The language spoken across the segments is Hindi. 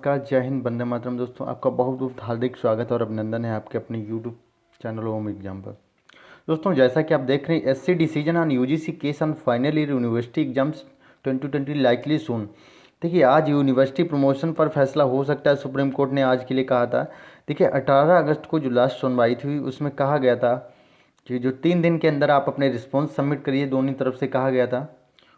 नमस्कार, जय हिंद, वंदे मातरम। दोस्तों, आपका बहुत बहुत हार्दिक स्वागत और अभिनंदन है आपके अपने यूट्यूब चैनल होम एग्जाम पर। दोस्तों, जैसा कि आप देख रहे हैं, SC decision on UGC case on final year university exams 2020 likely soon. देखिए, आज यूनिवर्सिटी प्रमोशन पर फैसला हो सकता है, सुप्रीम कोर्ट ने आज के लिए कहा था। देखिए, 18 अगस्त को जो लास्ट सुनवाई थी उसमें कहा गया था कि जो 3 दिन के अंदर आप अपने रिस्पॉन्स सबमिट करिए। दोनों तरफ से कहा गया था,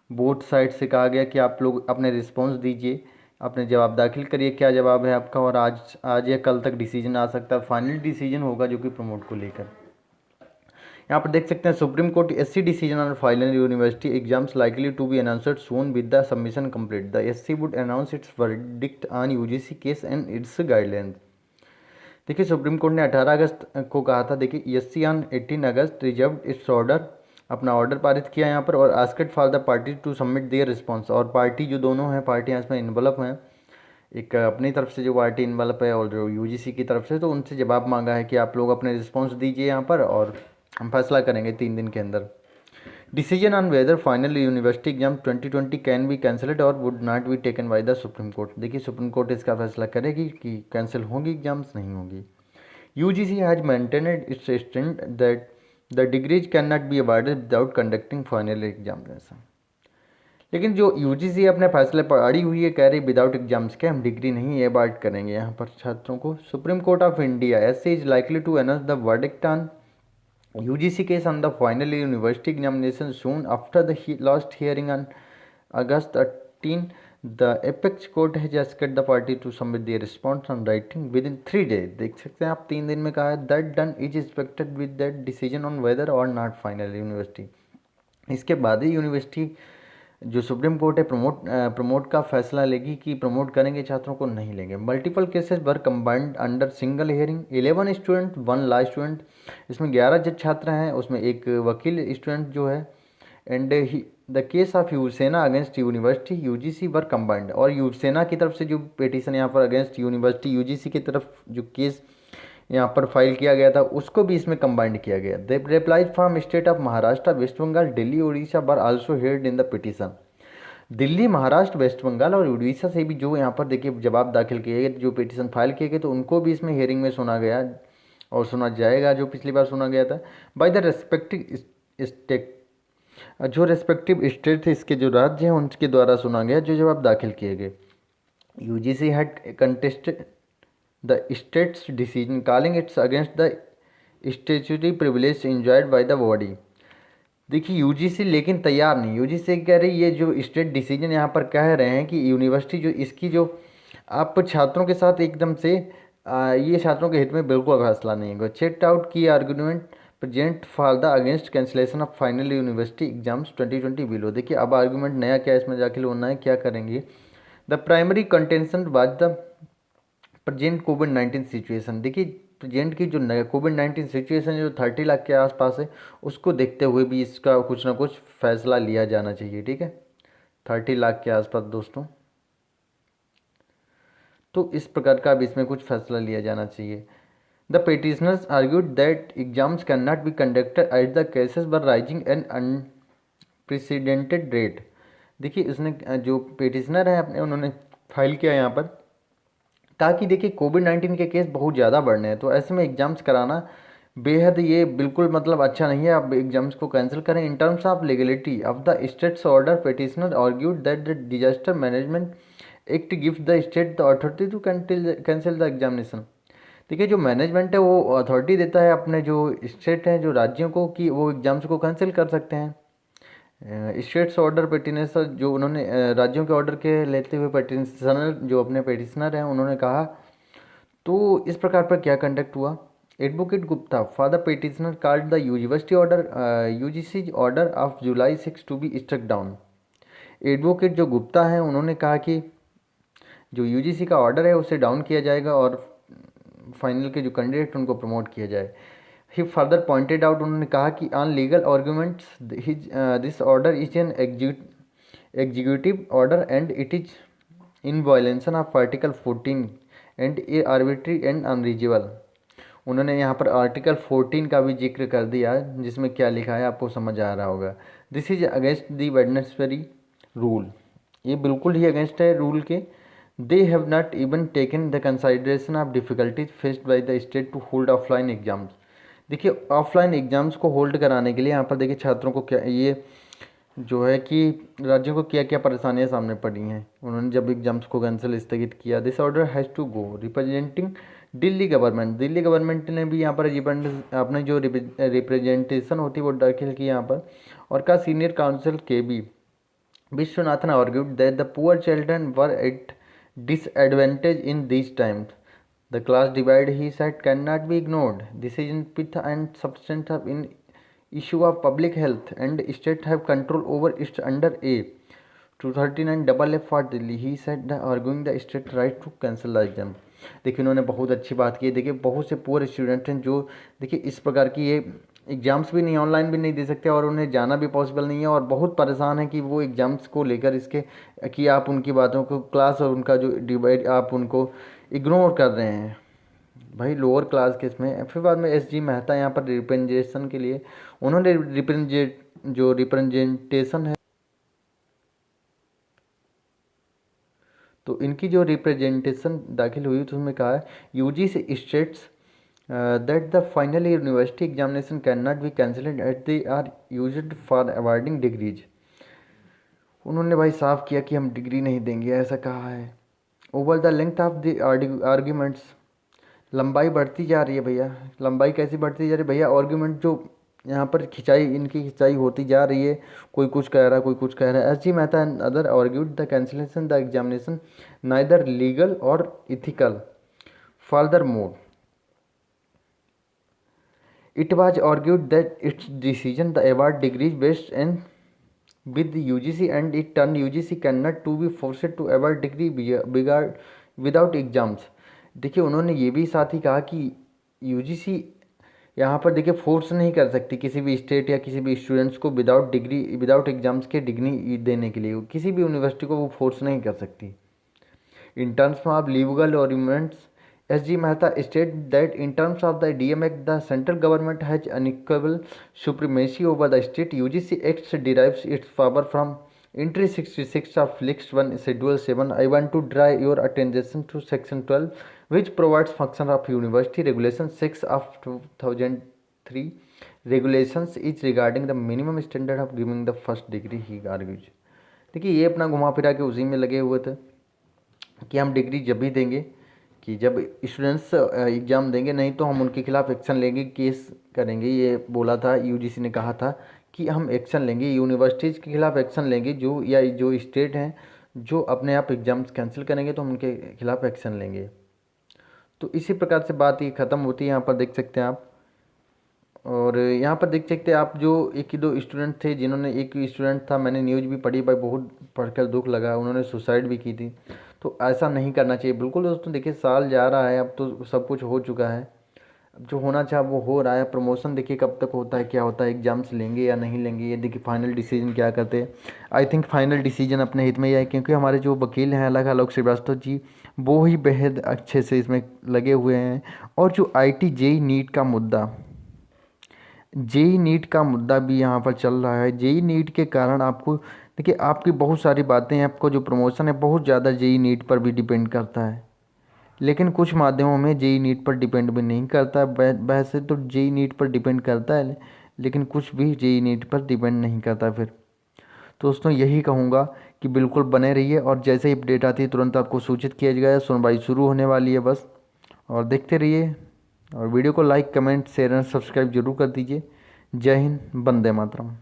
बोथ साइड से कहा गया कि आप लोग अपने रिस्पॉन्स दीजिए, अपने जवाब दाखिल करिए, क्या जवाब है आपका। और आज या कल तक डिसीजन आ सकता है, फाइनल डिसीजन होगा जो कि प्रमोट को लेकर। यहाँ पर देख सकते हैं, supreme court SC decision on final university exams likely to be announced soon with the submission complete. The SC would announce its verdict on UGC case and its guidelines. देखिए, सुप्रीम कोर्ट ने 18 अगस्त को कहा था। देखिए, SC on 18 August reserve its order, अपना ऑर्डर पारित किया यहाँ पर, और asked for the party to submit their response. और पार्टी जो दोनों हैं, पार्टियाँ इसमें इन्वॉल्व हैं, एक अपनी तरफ से जो पार्टी इन्वॉल्व है और जो यूजीसी की तरफ से, तो उनसे जवाब मांगा है कि आप लोग अपने रिस्पॉन्स दीजिए यहाँ पर और हम फैसला करेंगे 3 दिन के अंदर। Decision on whether final university exam 2020 can be cancelled और would not be taken by the supreme court. देखिए, सुप्रीम कोर्ट इसका फैसला करेगी कि कैंसिल होंगी एग्जाम्स, नहीं होंगी। UGC has maintained its stand that the degrees can not be awarded without conducting final examination. लेकिन जो यूजीसी अपने फैसले पर अड़ी हुई है, कह रही विदाउट एग्जाम्स के हम डिग्री नहीं अवार्ड करेंगे यहाँ पर छात्रों को। Supreme court of India SC is likely to announce the verdict on UGC case on the final university examination soon after the last hearing on August 18। The apex court has asked the party to submit their response on writing with in 3 days। देख सकते हैं आप, 3 दिन में कहा है। That done is expected with that decision on weather और नॉट फाइनल यूनिवर्सिटी। इसके बाद ही यूनिवर्सिटी जो सुप्रीम कोर्ट है प्रमोट का फैसला लेगी कि प्रमोट करेंगे छात्रों को, नहीं लेंगे। Multiple cases were combined under single hearing. 11 student 1 law student, इसमें 11 जज छात्र हैं, उसमें एक वकील स्टूडेंट जो है। एंड द केस ऑफ यूसेना against university UGC were combined. और यूसेना की तरफ से जो पिटीशन यहाँ पर अगेंस्ट यूनिवर्सिटी यूजीसी की तरफ जो केस यहाँ पर फाइल किया गया था, उसको भी इसमें कंबाइंड किया गया। The replies from state of Maharashtra, West Bengal, Delhi, Orissa were also heard in the petition. Delhi, Maharashtra, West Bengal और उड़ीसा से भी जो यहाँ पर देखिए जवाब दाखिल किए गए, जो पिटीशन फाइल किए गए, तो उनको भी इसमें हियरिंग में सुना गया और सुना जाएगा, जो पिछली बार सुना गया था। बाय द रेस्पेक्टिव स्टेट, जो रेस्पेक्टिव स्टेट थे, इसके जो राज्य हैं, उनके द्वारा सुना गया जो जवाब दाखिल किए गए। UGC had contested the states decision calling it's against the statutory privilege enjoyed by the body. देखिए, यूजीसी लेकिन तैयार नहीं। यूजीसी कह रही ये जो स्टेट डिसीजन यहाँ पर कह रहे हैं कि यूनिवर्सिटी जो इसकी जो आप छात्रों के साथ एकदम से ये छात्रों के हित में बिल्कुल फैसला नहीं होगा। चेक आउट की argument present for the against cancellation of final university exams 2020 below. देखिए, अब आर्गूमेंट नया क्या इसमें दाखिल होना है, क्या करेंगे। The primary contention was the present covid situation. देखिए, प्रेजेंट की जो कोविड-19 सिचुएशन जो 30 लाख के आसपास है, उसको देखते हुए भी इसका कुछ ना कुछ फैसला लिया जाना चाहिए। ठीक है, 30 लाख के आसपास दोस्तों, तो इस प्रकार का भी इसमें कुछ फैसला लिया जाना चाहिए। The petitioners argued that exams can not be conducted at the cases were rising an unprecedented rate. देखिए, उसने जो पिटिशनर है अपने, उन्होंने फाइल किया यहाँ पर, ताकि देखिए कोविड-19 के केस बहुत ज़्यादा बढ़ रहे हैं, तो ऐसे में एग्जाम्स कराना बेहद ये बिल्कुल मतलब अच्छा नहीं है। आप एग्जाम्स को कैंसिल करें। In terms of legality of the states order, petitioner argued that the disaster management act gives the state the authority to cancel the examination. देखिए, जो मैनेजमेंट है वो अथॉरिटी देता है अपने जो स्टेट हैं, जो राज्यों को, कि वो एग्जाम्स को कैंसिल कर सकते हैं। स्टेट्स ऑर्डर पिटिशनर, जो उन्होंने राज्यों के ऑर्डर के लेते हुए पिटिशनर, जो अपने पिटिशनर हैं, उन्होंने कहा, तो इस प्रकार पर क्या कंडक्ट हुआ। Advocate Gupta for the petitioner called the university order UGC order of July 6 to be struck down. Advocate जो गुप्ता हैं, उन्होंने कहा कि जो यूजीसी का ऑर्डर है उसे डाउन किया जाएगा और फाइनल के जो कैंडिडेट उनको प्रमोट किया जाए। ही फर्दर पॉइंटेड आउट, उन्होंने कहा कि on legal arguments this order is an executive order and it is in violation of article 14 and A arbitrary and unreasonable. उन्होंने यहाँ पर आर्टिकल 14 का भी जिक्र कर दिया, जिसमें क्या लिखा है आपको समझ आ रहा होगा। This is against the Wednesbury rule, ये बिल्कुल ही अगेंस्ट है रूल के। They have not even taken the consideration of difficulties faced by the state to hold offline exams. देखिए ऑफलाइन एग्जाम्स को होल्ड कराने के लिए यहाँ पर देखिए छात्रों को क्या ये जो है कि राज्यों को क्या क्या परेशानियां सामने पड़ी हैं। उन्होंने जब एग्जाम्स को कैंसिल स्थगित किया, this order has to go representing Delhi government ने भी यहाँ पर अपने जो रिप्रेजेंटेशन होती है वो दाखिल की यहाँ पर। और का senior counsel K B Viswanathan argued that the poor children were at disadvantage in these times. The class divide, he said, cannot be ignored. This is in pith and substance of in issue of public health, and state have control over its under A 239 double F for Delhi. He said the arguing the state right to cancel the exam. देखिए उन्होंने बहुत अच्छी बात की। देखिए बहुत से पुअर स्टूडेंट हैं जो देखिए इस प्रकार की ये एग्ज़ाम्स भी नहीं, ऑनलाइन भी नहीं दे सकते और उन्हें जाना भी पॉसिबल नहीं है और बहुत परेशान है कि वो एग्ज़ाम्स को लेकर इसके कि आप उनकी बातों को क्लास और उनका जो डिवाइड आप उनको इग्नोर कर रहे हैं भाई लोअर क्लास के इसमें। फिर बाद में एस जी मेहता यहाँ पर रिप्रेजेंटेशन के लिए उन्होंने रिप्रेजेंटेशन है तो इनकी जो रिप्रेजेंटेशन दाखिल हुई तो उसमें कहा है UGC states that the final year university examination cannot be cancelled as they are used for awarding degrees। उन्होंने भाई साफ किया कि हम डिग्री नहीं देंगे, ऐसा कहा है। Over the length of the arguments, लंबाई बढ़ती जा रही है भैया। लंबाई कैसी बढ़ती जा रही है भैया? आर्ग्यूमेंट जो यहाँ पर इनकी खिंचाई होती जा रही है, कोई कुछ कह रहा है, कोई कुछ कह रहा है। S G Mehta and other argued the cancellation the examination neither legal और ethical. Furthermore it was argued that its decision the award degrees based in with the UGC and it turned UGC cannot to be forced to award degree without exams। देखिए उन्होंने ये भी साथ ही कहा कि यूजीसी यहाँ पर देखिए फोर्स नहीं कर सकती किसी भी स्टेट या किसी भी स्टूडेंट्स को विदाउट एग्जाम्स के डिग्री देने के लिए। किसी भी यूनिवर्सिटी को वो फोर्स नहीं कर सकती। In terms of legal arguments S.G. Mehta stated that in terms of the DMX, Act, the central government has unequivocal supremacy over the state. UGC Act derives its power from Entry 66 of List 1, Schedule 7. I want to draw your attention to Section 12, which provides function of University Regulation 6 of 2003. Regulations is regarding the minimum standard of giving the first degree, he argues। देखिए ये अपना घुमा फिरा के उसी में लगे हुए थे कि हम डिग्री जब भी देंगे कि जब स्टूडेंट्स एग्ज़ाम देंगे, नहीं तो हम उनके खिलाफ़ एक्शन लेंगे, केस करेंगे। ये बोला था, यूजीसी ने कहा था कि हम एक्शन लेंगे, यूनिवर्सिटीज़ के खिलाफ़ एक्शन लेंगे जो स्टेट हैं जो अपने आप एग्ज़ाम्स कैंसिल करेंगे तो हम उनके खिलाफ़ एक्शन लेंगे। तो इसी प्रकार से बात ये ख़त्म होती है। यहाँ पर देख सकते हैं आप, और यहाँ पर देख सकते हैं आप जो एक ही दो स्टूडेंट थे जिन्होंने, एक स्टूडेंट था, मैंने न्यूज़ भी पढ़ी भाई, बहुत पढ़कर दुख लगा, उन्होंने सुसाइड भी की थी। तो ऐसा नहीं करना चाहिए बिल्कुल दोस्तों। देखिए साल जा रहा है, अब तो सब कुछ हो चुका है, अब जो होना चाहे वो हो रहा है। प्रमोशन देखिए कब तक होता है, क्या होता है, एग्जाम्स लेंगे या नहीं लेंगे, ये देखिए फाइनल डिसीजन क्या करते हैं। आई थिंक फाइनल डिसीजन अपने हित में ही है, क्योंकि हमारे जो वकील हैं आलोक श्रीवास्तव जी, वो ही बेहद अच्छे से इसमें लगे हुए हैं। और जो IT JEE नीट का मुद्दा, JEE नीट का मुद्दा भी यहाँ पर चल रहा है। JEE नीट के कारण आपको देखिए आपकी बहुत सारी बातें, आपको जो प्रमोशन है बहुत ज़्यादा JEE नीट पर भी डिपेंड करता है, लेकिन कुछ माध्यमों में JEE नीट पर डिपेंड भी नहीं करता। वैसे तो JEE नीट पर डिपेंड करता है, लेकिन कुछ भी JEE नीट पर डिपेंड नहीं करता। फिर तो दोस्तों यही कहूँगा कि बिल्कुल बने रहिए और जैसे ही अपडेट आती है तुरंत आपको सूचित किया जाएगा। सुनवाई शुरू होने वाली है बस, और देखते रहिए। और वीडियो को like, comment, share and subscribe जरूर कर दीजिए। जय हिंद, वंदे मातरम।